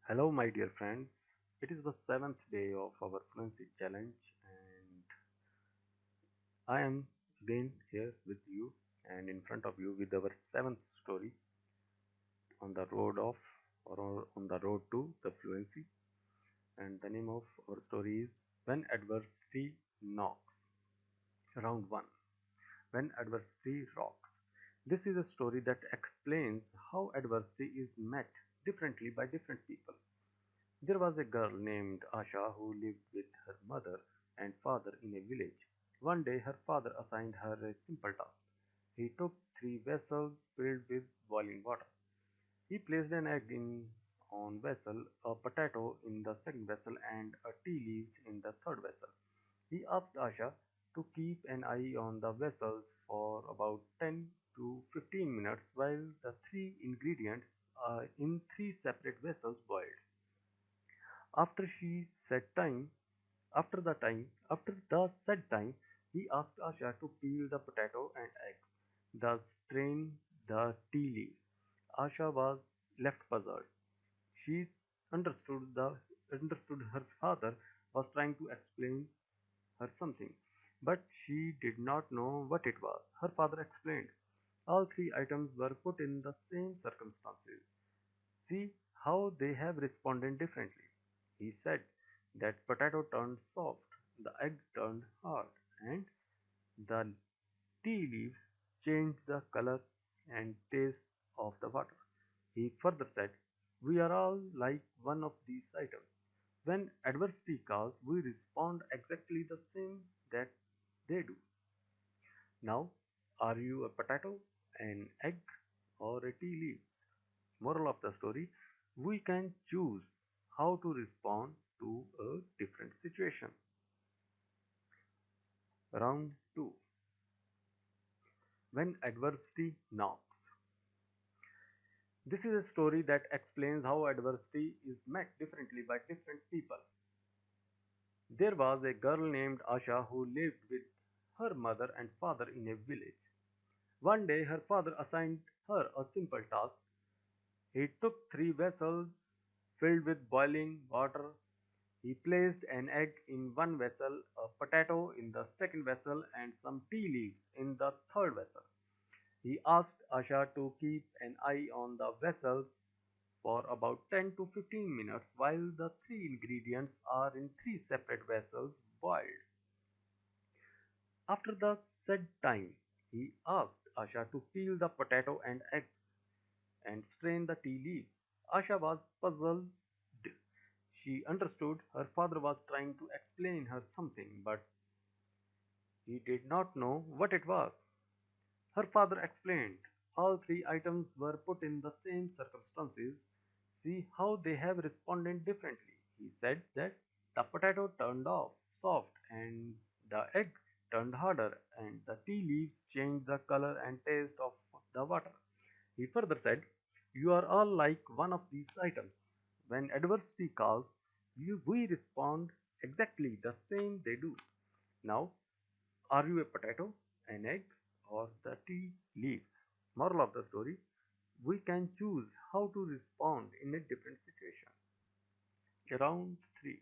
Hello, my dear friends. It is the seventh day of our fluency challenge, and I am again here with you and in front of you with our seventh story on the road of or on the road to the fluency. And the name of our story is When Adversity Knocks. Round 1. When Adversity Rocks. This is a story that explains how adversity is met differently by different people. There was a girl named Asha who lived with her mother and father in a village. One day her father assigned her a simple task. He took three vessels filled with boiling water. He placed an egg in one vessel, a potato in the second vessel, and a tea leaves in the third vessel. He asked Asha to keep an eye on the vessels for about 10 to 15 minutes while the three ingredients in three separate vessels boiled. After she set time, after the set time, he asked Asha to peel the potato and eggs, thus strain the tea leaves. Asha was left puzzled. She understood her father was trying to explain her something, but she did not know what it was. Her father explained. All three items were put in the same circumstances. See how they have responded differently. He said that potato turned soft, the egg turned hard, and the tea leaves changed the color and taste of the water. He further said, we are all like one of these items. When adversity calls, we respond exactly the same that they do. Now, are you a potato, an egg, or a tea leaf? Moral of the story, we can choose how to respond to a different situation. Round 2. When adversity knocks. This is a story that explains how adversity is met differently by different people. There was a girl named Asha who lived with her mother and father in a village. One day her father assigned her a simple task. He took three vessels filled with boiling water. He placed an egg in one vessel, a potato in the second vessel, and some tea leaves in the third vessel. He asked Asha to keep an eye on the vessels for about 10 to 15 minutes while the three ingredients are in three separate vessels boiled. After the said time, he asked Asha to peel the potato and eggs and strain the tea leaves. Asha was puzzled. She understood her father was trying to explain her something, but he did not know what it was. Her father explained, all three items were put in the same circumstances. See how they have responded differently. He said that the potato turned off soft and the egg turned harder and the tea leaves changed the color and taste of the water. He further said, you are all like one of these items. When adversity calls, we respond exactly the same they do. Now, are you a potato, an egg, or the tea leaves? Moral of the story, we can choose how to respond in a different situation. Round 3.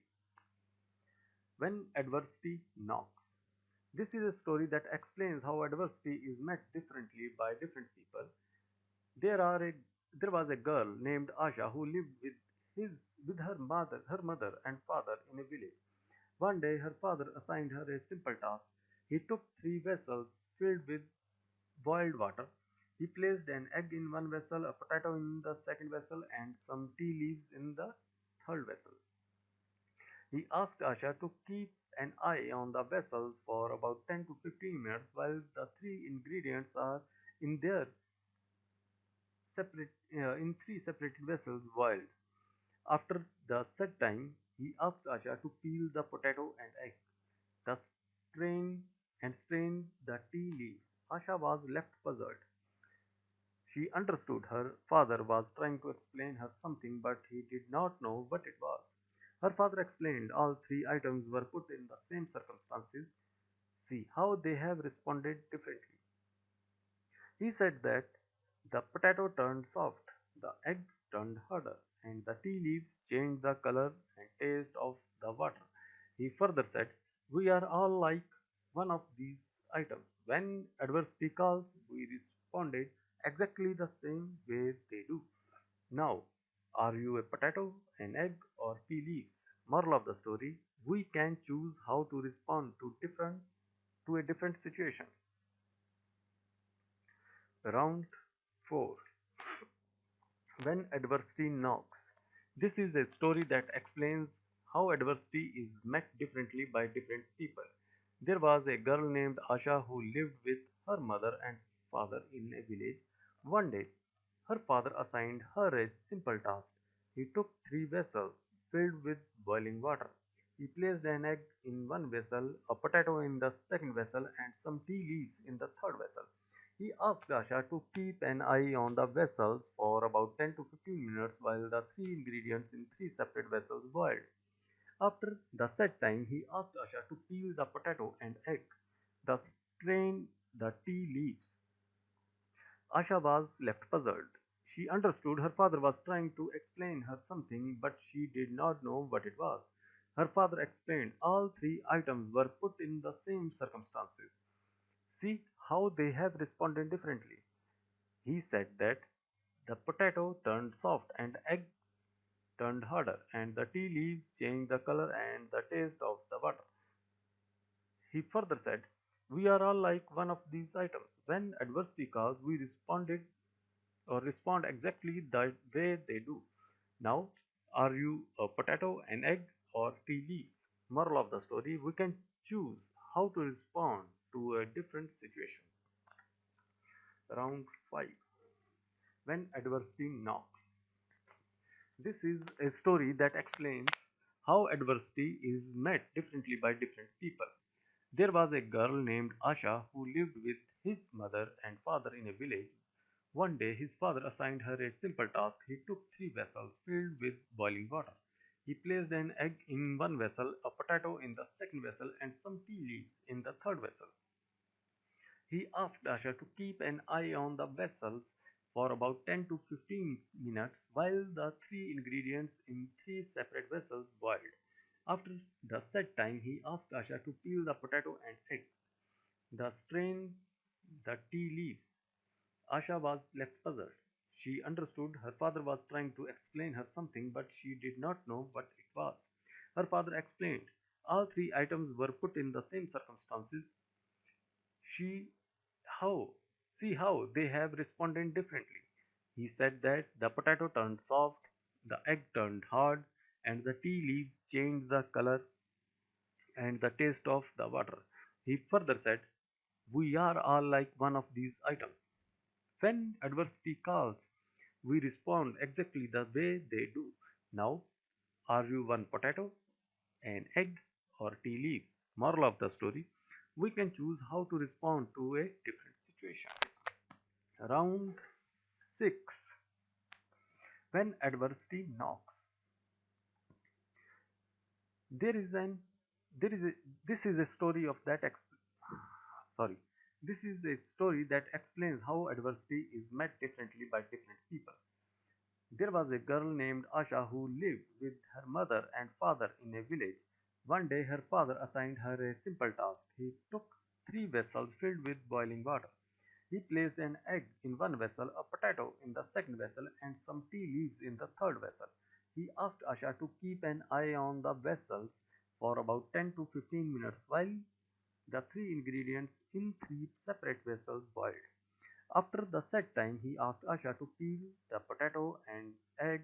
When adversity knocks. This is a story that explains how adversity is met differently by different people. There are a there was a girl named Asha who lived his with her mother and father in a village. One day her father assigned her a simple task. He took three vessels filled with boiled water. He placed an egg in one vessel, a potato in the second vessel, and some tea leaves in the third vessel. He asked Asha to keep an eye on the vessels for about 10 to 15 minutes while the three ingredients are in their in three separated vessels boiled. After the set time, he asked Asha to peel the potato and egg, thus strain the tea leaves. Asha was left puzzled. She understood her father was trying to explain her something, but he did not know what it was. Her father explained all three items were put in the same circumstances. See how they have responded differently. He said that the potato turned soft, the egg turned harder, and the tea leaves change the color and taste of the water. He further said, "We are all like one of these items. When adversity calls, we responded exactly the same way they do. Now, are you a potato, an egg, or tea leaves?" Moral of the story: we can choose how to respond to a different situation. Round 4. When adversity knocks. This is a story that explains how adversity is met differently by different people. There was a girl named Asha who lived with her mother and father in a village. One day, her father assigned her a simple task. He took three vessels filled with boiling water. He placed an egg in one vessel, a potato in the second vessel, and some tea leaves in the third vessel. He asked Asha to keep an eye on the vessels for about 10 to 15 minutes while the three ingredients in three separate vessels boiled. After the set time, he asked Asha to peel the potato and egg, thus strain the tea leaves. Asha was left puzzled. She understood her father was trying to explain her something, but she did not know what it was. Her father explained all three items were put in the same circumstances. See how they have responded differently. He said that the potato turned soft and eggs turned harder, and the tea leaves changed the color and the taste of the water. He further said, "We are all like one of these items. When adversity calls, we respond exactly the way they do. Now, are you a potato, an egg, or tea leaves?" Moral of the story: we can choose how to respond to a different situation. Round 5. When adversity knocks. This is a story that explains how adversity is met differently by different people. There was a girl named Asha who lived with his mother and father in a village. One day, his father assigned her a simple task. He took three vessels filled with boiling water. He placed an egg in one vessel, a potato in the second vessel, and some tea leaves in the third vessel. He asked Asha to keep an eye on the vessels for about 10 to 15 minutes while the three ingredients in three separate vessels boiled. After the set time, he asked Asha to peel the potato and egg, the strain the tea leaves. Asha was left puzzled. She understood her father was trying to explain her something, but she did not know what it was. Her father explained. All three items were put in the same circumstances. She how See how they have responded differently. He said that the potato turned soft, the egg turned hard, and the tea leaves changed the color and the taste of the water. He further said, "We are all like one of these items. When adversity calls, we respond exactly the way they do. Now, are you one potato, an egg, or tea leaf?" Moral of the story: we can choose how to respond to a different situation. Round 6. When adversity knocks. There is an there is a this is a story of that sorry. This is a story that explains how adversity is met differently by different people. There was a girl named Asha who lived with her mother and father in a village. One day her father assigned her a simple task. He took three vessels filled with boiling water. He placed an egg in one vessel, a potato in the second vessel, and some tea leaves in the third vessel. He asked Asha to keep an eye on the vessels for about 10 to 15 minutes while the three ingredients in three separate vessels boiled. After the set time, he asked Asha to peel the potato and egg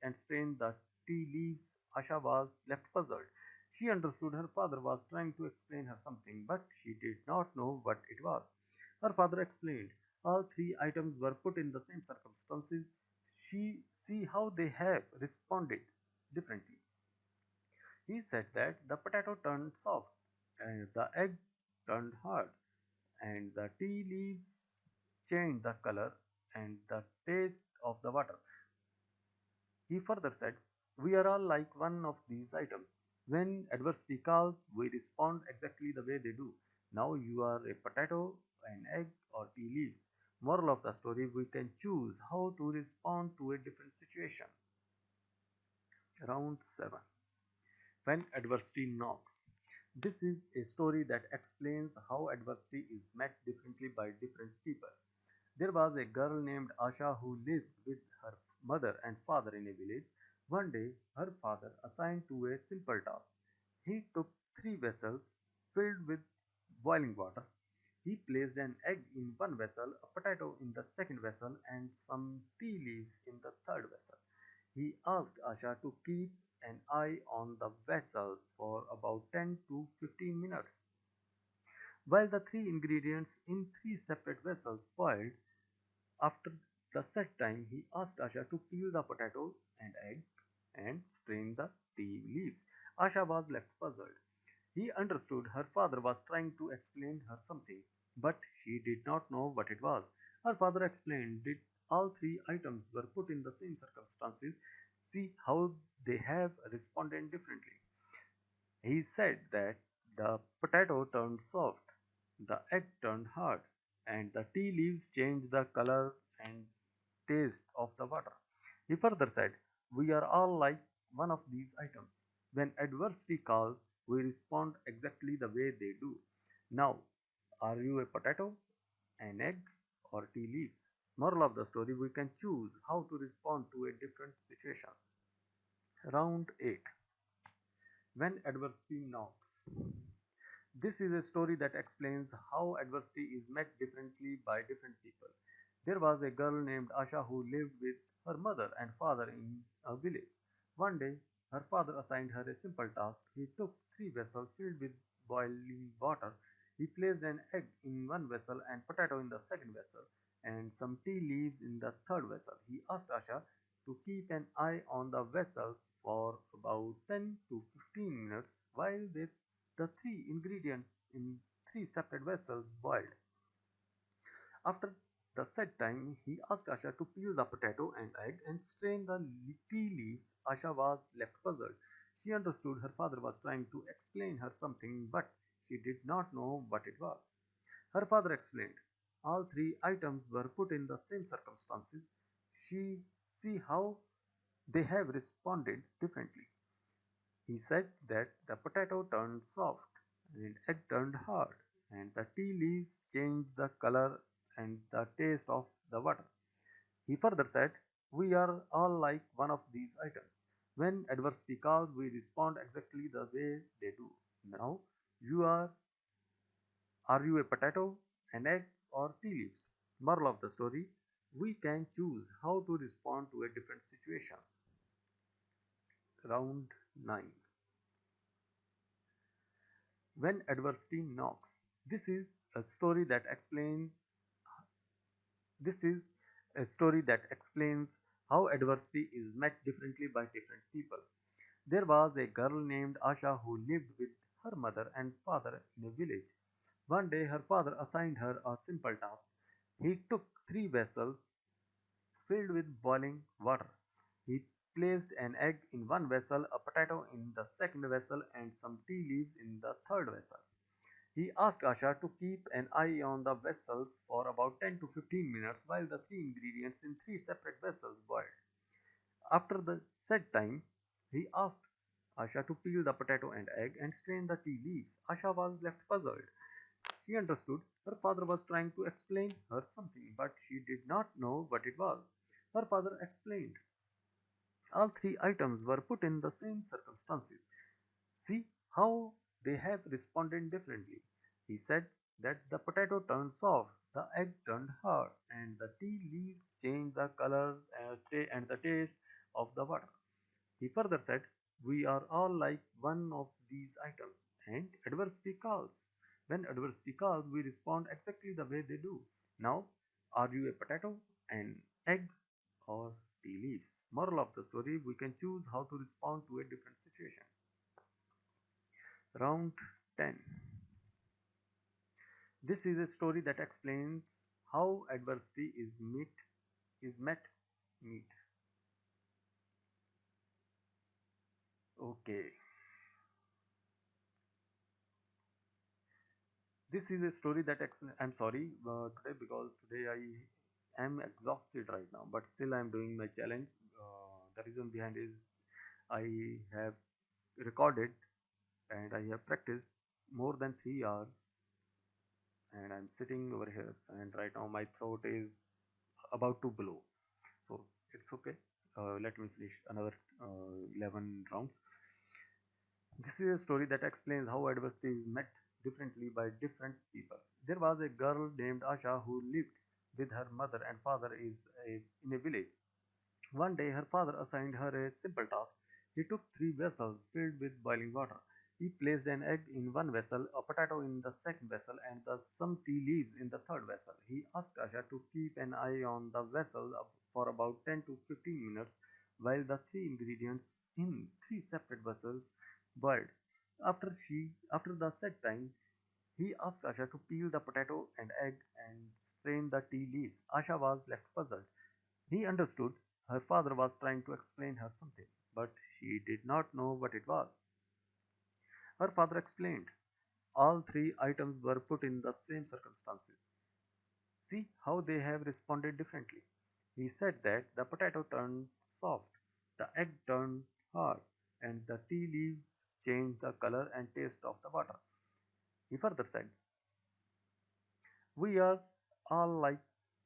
and strain the tea leaves. Asha was left puzzled. She understood her father was trying to explain her something, but she did not know what it was. Her father explained. All three items were put in the same circumstances. She see how they have responded differently. He said that the potato turned soft, and the egg turned hard, and the tea leaves changed the color and the taste of the water. He further said, "We are all like one of these items. When adversity calls, we respond exactly the way they do. Now you are a potato, an egg, or tea leaves." Moral of the story: we can choose how to respond to a different situation. Round 7. When adversity knocks. This is a story that explains how adversity is met differently by different people. There was a girl named Asha who lived with her mother and father in a village. One day, her father assigned to a simple task. He took three vessels filled with boiling water. He placed an egg in one vessel, a potato in the second vessel, and some tea leaves in the third vessel. He asked Asha to keep an eye on the vessels for about 10 to 15 minutes. While the three ingredients in three separate vessels boiled, after the set time, he asked Asha to peel the potato and egg and strain the tea leaves. Asha was left puzzled. He understood her father was trying to explain her something, but she did not know what it was. Her father explained that all three items were put in the same circumstances. See how they have responded differently. He said that the potato turned soft, the egg turned hard, and the tea leaves changed the color and taste of the water. He further said, we are all like one of these items. When adversity calls, we respond exactly the way they do. Now, are you a potato, an egg, or tea leaves? Moral of the story, we can choose how to respond to a different situations. Round 8. When adversity knocks. This is a story that explains how adversity is met differently by different people. There was a girl named Asha who lived with her mother and father in a village. One day, her father assigned her a simple task. He took three vessels filled with boiling water. He placed an egg in one vessel and potato in the second vessel and some tea leaves in the third vessel. He asked Asha to keep an eye on the vessels for about 10 to 15 minutes while the three ingredients in three separate vessels boiled. After the set time, he asked Asha to peel the potato and egg and strain the tea leaves. Asha was left puzzled. She understood her father was trying to explain her something, but she did not know what it was. Her father explained. All three items were put in the same circumstances. She see how they have responded differently. He said that the potato turned soft and egg turned hard, and the tea leaves changed the color and the taste of the water. He further said, we are all like one of these items. When adversity calls, we respond exactly the way they do. Now, you are you a potato, an egg, or tea leaves? Moral of the story, we can choose how to respond to a different situations. Round 9. When adversity knocks. This is a story that explains this is a story that explains how adversity is met differently by different people. There was a girl named Asha who lived with her mother and father in a village. One day her father assigned her a simple task. He took three vessels filled with boiling water. He placed an egg in one vessel, a potato in the second vessel, and some tea leaves in the third vessel. He asked Asha to keep an eye on the vessels for about 10 to 15 minutes while the three ingredients in three separate vessels boiled. After the set time, he asked Asha to peel the potato and egg and strain the tea leaves. Asha was left puzzled. She understood her father was trying to explain her something, but she did not know what it was. Her father explained. All three items were put in the same circumstances. See how they have responded differently. He said that the potato turned soft, the egg turned hard, and the tea leaves changed the color and the taste of the water. He further said, we are all like one of these items, and adversity calls. When adversity calls, we respond exactly the way they do. Now, are you a potato, an egg, or tea leaves? Moral of the story, we can choose how to respond to a different situation. Round 10. This is a story that explains how adversity is met meet. Okay. This is a story that explains. I'm sorry today because today I am exhausted right now, but still I'm doing my challenge. The reason behind is I have recorded and I have practiced more than 3 hours, and I'm sitting over here, and right now my throat is about to blow. So it's okay. Let me finish another 11 rounds. This is a story that explains how adversity is met differently by different people. There was a girl named Asha who lived with her mother and father in a village. One day her father assigned her a simple task. He took three vessels filled with boiling water. He placed an egg in one vessel, a potato in the second vessel, and some tea leaves in the third vessel. He asked Asha to keep an eye on the vessel for about 10 to 15 minutes while the three ingredients in three separate vessels boiled. After the set time, he asked Asha to peel the potato and egg and strain the tea leaves. Asha was left puzzled. He understood her father was trying to explain her something, but she did not know what it was. Her father explained. All three items were put in the same circumstances. See how they have responded differently. He said that the potato turned soft, the egg turned hard, and the tea leaves changed the color and taste of the water. He further said, we are all like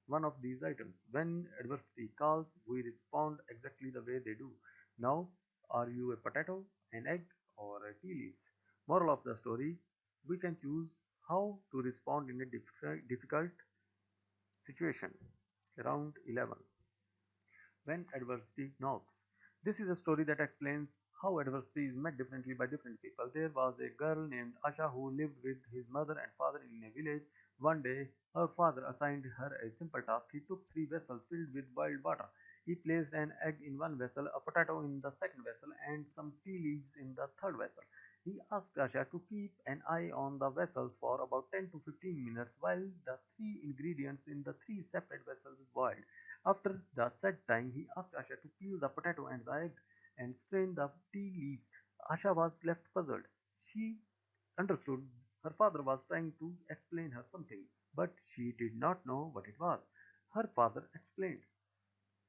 one of these items. When adversity calls, we respond exactly the way they do. Now, are you a potato, an egg, or a tea leaves? Moral of the story, we can choose how to respond in a difficult situation. Round 11. When adversity knocks. This is a story that explains how adversity is met differently by different people. There was a girl named Asha who lived with his mother and father in a village. One day, her father assigned her a simple task. He took three vessels filled with boiled water. He placed an egg in one vessel, a potato in the second vessel, and some tea leaves in the third vessel. He asked Asha to keep an eye on the vessels for about 10 to 15 minutes while the three ingredients in the three separate vessels boiled. After the set time, he asked Asha to peel the potato and the egg and strain the tea leaves. Asha was left puzzled. She understood her father was trying to explain her something, but she did not know what it was. Her father explained.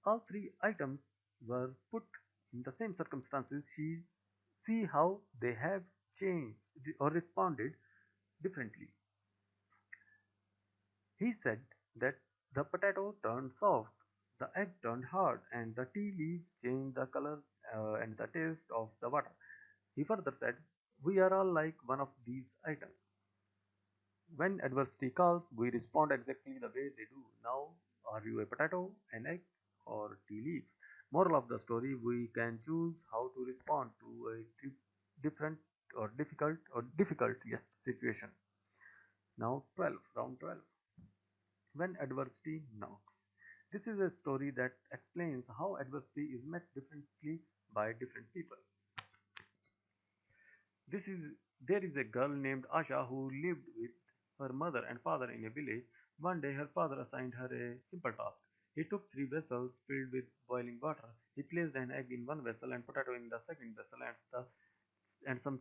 All three items were put in the same circumstances. She see how they have changed or responded differently. He said that the potato turned soft, the egg turned hard, and the tea leaves changed the color and the taste of the water. He further said, we are all like one of these items. When adversity calls, we respond exactly the way they do. Now, are you a potato, an egg, or tea leaves? Moral of the story, we can choose how to respond to a different or difficult yes situation. Now 12, round 12. When adversity knocks. This is a story that explains how adversity is met differently by different people. This is There is a girl named Asha who lived with her mother and father in a village. One day her father assigned her a simple task. He took three vessels filled with boiling water. He placed an egg in one vessel and potato in the second vessel and some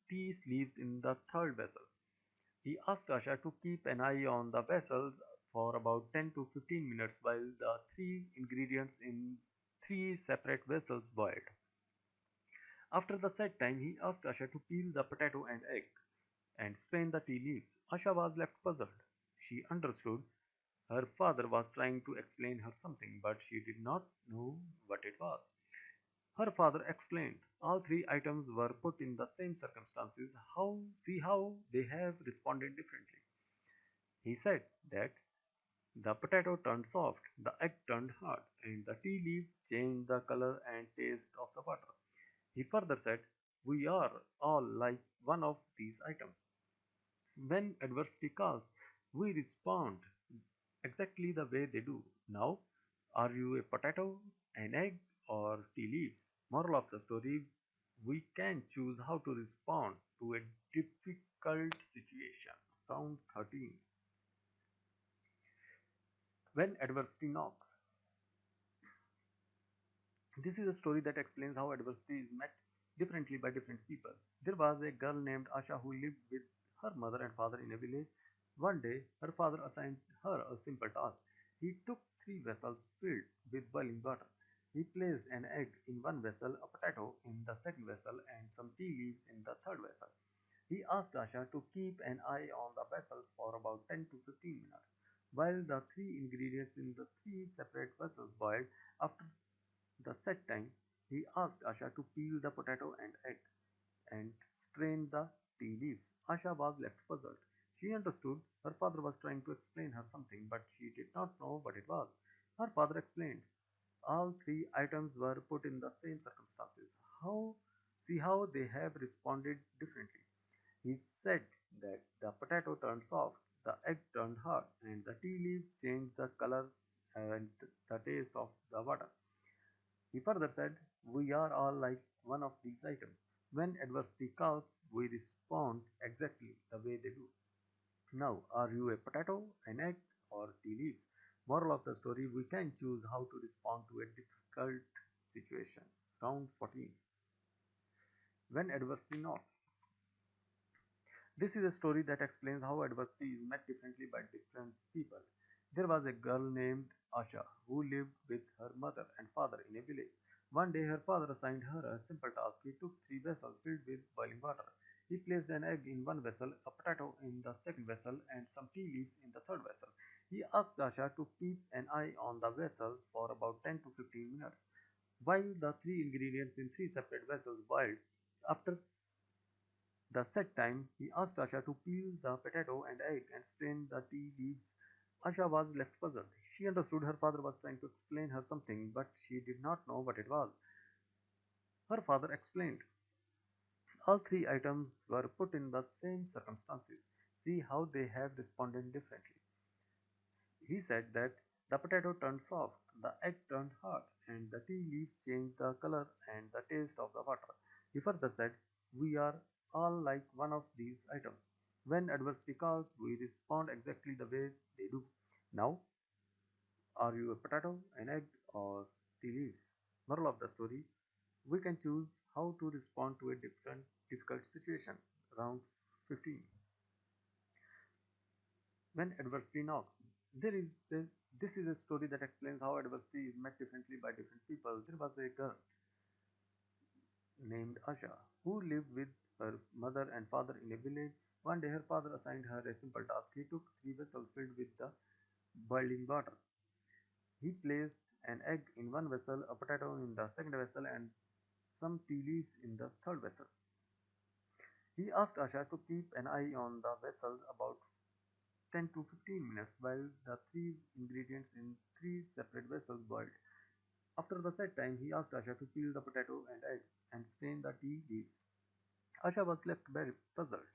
tea leaves in the third vessel. He asked Asha to keep an eye on the vessels for about 10 to 15 minutes while the three ingredients in three separate vessels boiled. After the set time, he asked Asha to peel the potato and egg and strain the tea leaves. Asha was left puzzled. She understood her father was trying to explain her something, but she did not know what it was. Her father explained. All three items were put in the same circumstances. See how they have responded differently. He said that the potato turned soft, the egg turned hard, and the tea leaves changed the color and taste of the water. He further said, we are all like one of these items. When adversity calls, we respond exactly the way they do. Now, are you a potato, an egg, or tea leaves? Moral of the story, we can choose how to respond to a difficult situation. Round 13. When adversity knocks. This is a story that explains how adversity is met differently by different people. There was a girl named Asha who lived with her mother and father in a village. One day, her father assigned her a simple task. He took three vessels filled with boiling water. He placed an egg in one vessel, a potato in the second vessel, and some tea leaves in the third vessel. He asked Asha to keep an eye on the vessels for about 10 to 15 minutes, while the three ingredients in the three separate vessels boiled. After the set time, he asked Asha to peel the potato and egg and strain the tea leaves. Asha was left puzzled. She understood her father was trying to explain her something, but she did not know what it was. Her father explained. All three items were put in the same circumstances. How see how they have responded differently. He said that the potato turned soft, the egg turned hard, and the tea leaves changed the color and the taste of the water. He further said, we are all like one of these items. When adversity calls, we respond exactly the way they do. Now, are you a potato, an egg, or tea leaves? Moral of the story, we can choose how to respond to a difficult situation. Round 14. When adversity knocks. This is a story that explains how adversity is met differently by different people. There was a girl named Asha who lived with her mother and father in a village. One day her father assigned her a simple task. He took three vessels filled with boiling water. He placed an egg in one vessel, a potato in the second vessel, and some tea leaves in the third vessel. He asked Asha to keep an eye on the vessels for about 10 to 15 minutes, while the three ingredients in three separate vessels boiled. After the set time, he asked Asha to peel the potato and egg and strain the tea leaves. Asha was left puzzled. She understood her father was trying to explain her something, but she did not know what it was. Her father explained. All three items were put in the same circumstances. See how they have responded differently. He said that the potato turned soft, the egg turned hard, and the tea leaves changed the color and the taste of the water. He further said, we are all like one of these items. When adversity calls, we respond exactly the way they do. Now, are you a potato, an egg, or tea leaves? Moral of the story, we can choose how to respond to a different difficult situation. Round 15. When adversity knocks. There is a, this is a story that explains how adversity is met differently by different people. There was a girl named Asha who lived with her mother and father in a village. One day her father assigned her a simple task. He took three vessels filled with the boiling water. He placed an egg in one vessel, a potato in the second vessel, and some tea leaves in the third vessel. He asked Asha to keep an eye on the vessels about 10 to 15 minutes while the three ingredients in three separate vessels boiled. After the set time, he asked Asha to peel the potato and egg and strain the tea leaves. Asha was left very puzzled.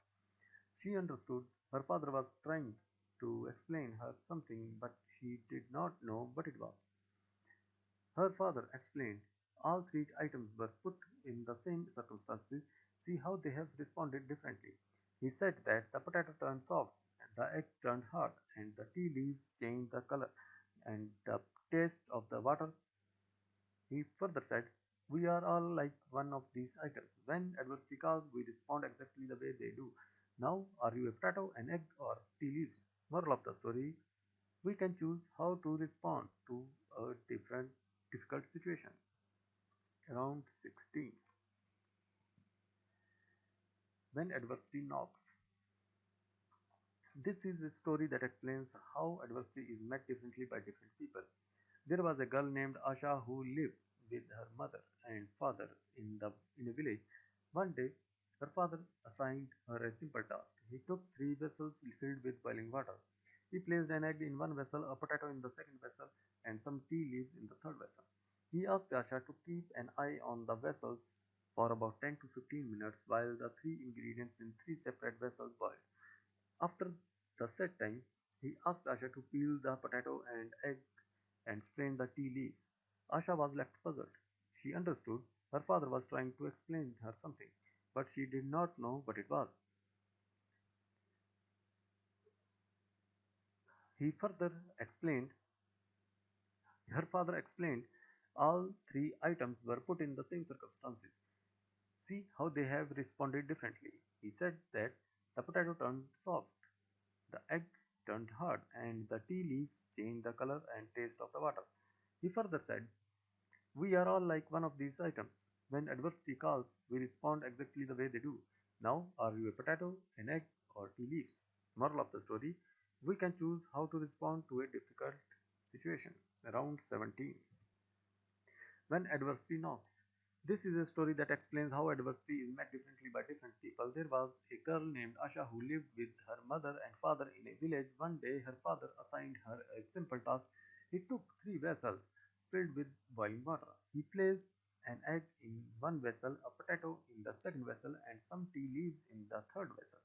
She understood her father was trying to explain her something, but she did not know what it was. Her father explained all three items were put in the same circumstances. See how they have responded differently. He said that the potato turned soft, the egg turned hard, and the tea leaves changed the color and the taste of the water. He further said, we are all like one of these items. When adversity calls, we respond exactly the way they do. Now, are you a potato, an egg, or tea leaves? Moral of the story, we can choose how to respond to a different difficult situation. Round 16. When adversity knocks. This is a story that explains how adversity is met differently by different people. There was a girl named Asha who lived with her mother and father in a village. One day, her father assigned her a simple task. He took three vessels filled with boiling water. He placed an egg in one vessel, a potato in the second vessel, and some tea leaves in the third vessel. He asked Asha to keep an eye on the vessels for about 10 to 15 minutes while the three ingredients in three separate vessels boiled. After the set time, he asked Asha to peel the potato and egg and strain the tea leaves. Asha was left puzzled. She understood her father was trying to explain her something, but she did not know what it was. He further explained, her father explained, all three items were put in the same circumstances. See how they have responded differently. He said that the potato turned soft, the egg turned hard, and the tea leaves changed the color and taste of the water. He further said, We are all like one of these items. When adversity calls, we respond exactly the way they do. Now, are you a potato, an egg, or tea leaves? Moral of the story: we can choose how to respond to a difficult situation. Round 17. When adversity knocks. This is a story that explains how adversity is met differently by different people. There was a girl named Asha who lived with her mother and father in a village. One day, her father assigned her a simple task. He took three vessels filled with boiling water. He placed an egg in one vessel, a potato in the second vessel, and some tea leaves in the third vessel.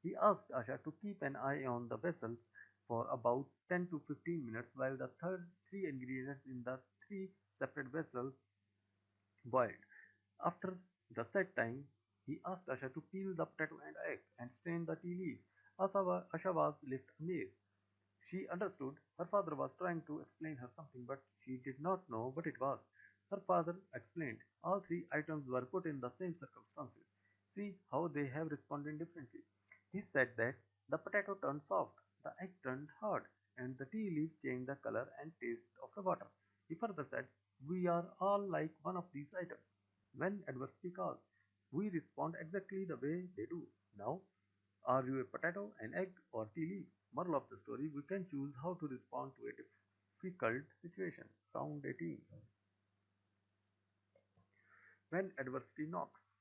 He asked Asha to keep an eye on the vessels for about 10 to 15 minutes while the three ingredients in the three separate vessels boiled. After the set time, he asked Asha to peel the potato and egg and strain the tea leaves. Asha was left amazed. She understood her father was trying to explain her something, but she did not know what it was. Her father explained all three items were put in the same circumstances. See how they have responded differently. He said that the potato turned soft, the egg turned hard, and the tea leaves changed the color and taste of the water. He further said, we are all like one of these items. When adversity calls, we respond exactly the way they do. Now, are you a potato, an egg, or tea leaf? Moral of the story: we can choose how to respond to a difficult situation. Round 18. When adversity knocks.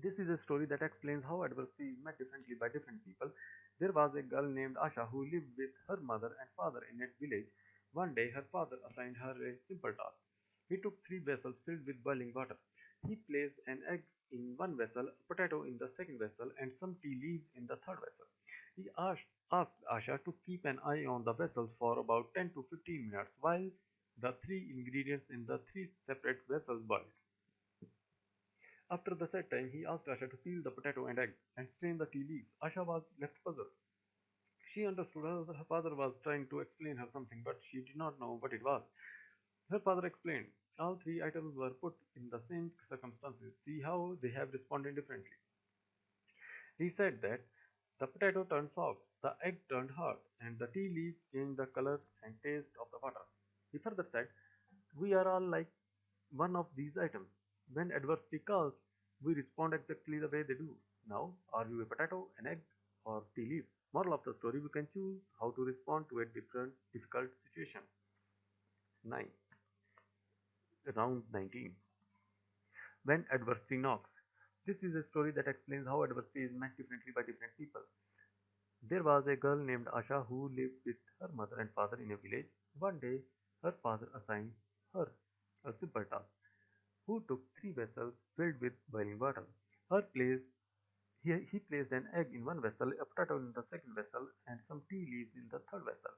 This is a story that explains how adversity is met differently by different people. There was a girl named Asha who lived with her mother and father in a village. One day, her father assigned her a simple task. He took three vessels filled with boiling water. He placed an egg in one vessel, a potato in the second vessel, and some tea leaves in the third vessel. He asked Asha to keep an eye on the vessels for about 10 to 15 minutes while the three ingredients in the three separate vessels boiled. After the set time, he asked Asha to peel the potato and egg and strain the tea leaves. Asha was left puzzled. She understood her father was trying to explain her something, but she did not know what it was. Her father explained all three items were put in the same circumstances. See how they have responded differently. He said that the potato turned soft, the egg turned hard, and the tea leaves changed the color and taste of the water. He further said, we are all like one of these items. When adversity calls, we respond exactly the way they do. Now, are you a potato, an egg, or tea leaf? Moral of the story: we can choose how to respond to a different difficult situation. 9. Round 19. When adversity knocks. This is a story that explains how adversity is met differently by different people. There was a girl named Asha who lived with her mother and father in a village. One day, her father assigned her a simple task. Who took three vessels filled with boiling water. Her place he placed an egg in one vessel, a potato in the second vessel, and some tea leaves in the third vessel.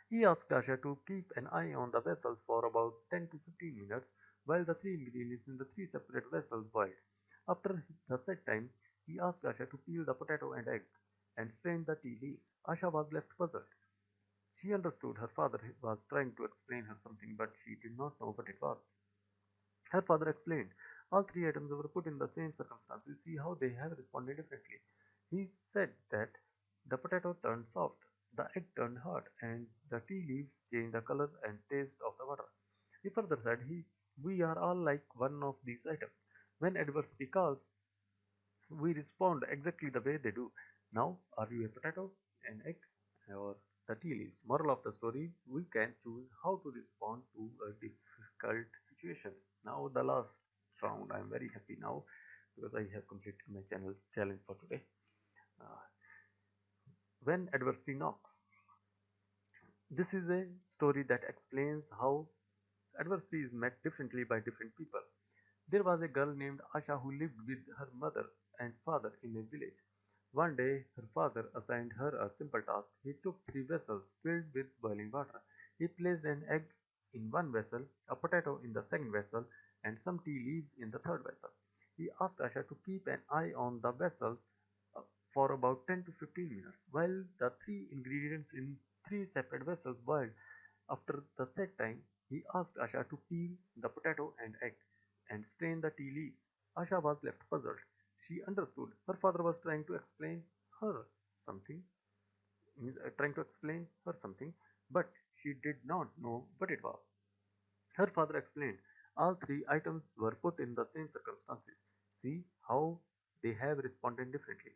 He asked Asha to keep an eye on the vessels for about 10 to 15 minutes while the three ingredients in the three separate vessels boiled. After the set time, he asked Asha to peel the potato and egg and strain the tea leaves. Asha was left puzzled. She understood her father was trying to explain her something, but she did not know what it was. Her father explained all three items were put in the same circumstances. See how they have responded differently. He said that the potato turned soft, the egg turned hard, and the tea leaves changed the color and taste of the water. He further said, we are all like one of these items. When adversity calls, we respond exactly the way they do. Now, are you a potato, an egg, or the tea leaves? Moral of the story: we can choose how to respond to a difficult situation. Now, the last round. I am very happy now because I have completed my channel challenge for today. Uh, when adversity knocks. This is a story that explains how adversity is met differently by different people. There was a girl named Asha who lived with her mother and father in a village. One day, her father assigned her a simple task. He took three vessels filled with boiling water. He placed an egg in one vessel, a potato in the second vessel, and some tea leaves in the third vessel. He asked Asha to keep an eye on the vessels uh, for about 10 to 15 minutes while the three ingredients in three separate vessels boiled. After the set time, he asked Asha to peel the potato and egg and strain the tea leaves. Asha was left puzzled. She understood her father was her something, trying to explain her something, but she did not know what it was. Her father explained, all three items were put in the same circumstances. See how they have responded differently.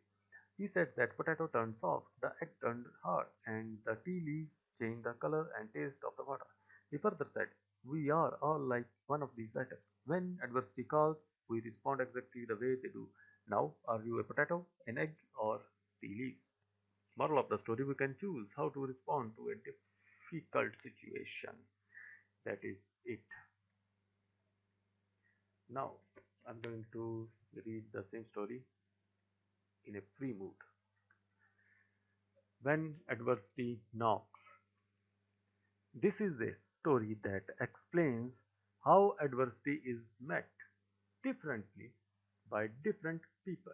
He said that potato turned soft, the egg turned hard, and the tea leaves changed the color and taste of the water. He further said, we are all like one of these items. When adversity calls, we respond exactly the way they do. Now, are you a potato, an egg, or tea leaves? Moral of the story, we can choose how to respond to a difficult situation. That is it. Now, I'm going to read the same story in a free mood. When adversity knocks. This is a story that explains how adversity is met differently by different people.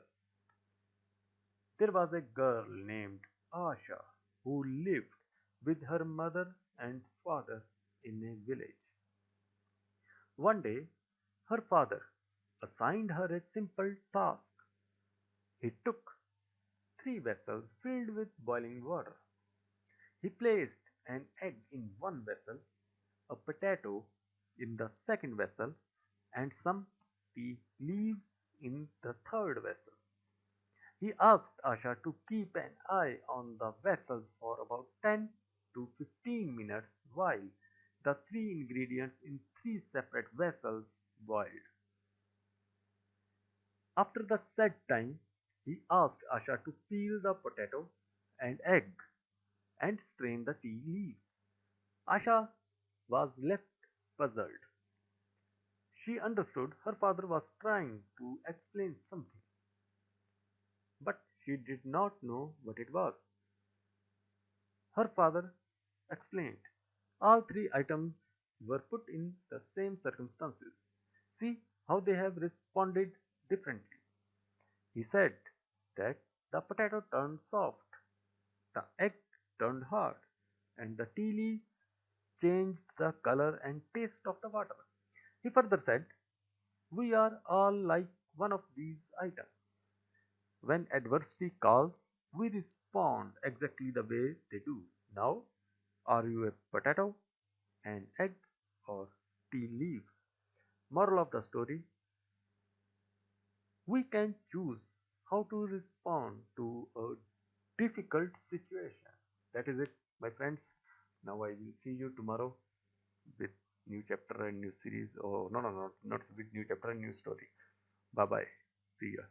There was a girl named Asha who lived with her mother and father in a village. One day, her father assigned her a simple task. He took three vessels filled with boiling water. He placed an egg in one vessel, a potato in the second vessel, and some tea leaves in the third vessel. He asked Asha to keep an eye on the vessels for about 10 to 15 minutes while the three ingredients in three separate vessels boiled. After the set time, he asked Asha to peel the potato and egg and strain the tea leaves. Asha was left puzzled. She understood her father was trying to explain something, but she did not know what it was. Her father explained, all three items were put in the same circumstances. See how they have responded differently. He said that the potato turned soft, the egg turned hard, and the tea leaves changed the color and taste of the water. He further said, we are all like one of these items. When adversity calls, we respond exactly the way they do. Now, are you a potato, an egg, or tea leaves? Moral of the story, we can choose how to respond to a difficult situation. That is it, my friends. Now I will see you tomorrow with new chapter and new series. Oh, no, not with new chapter and new story. Bye bye. See ya.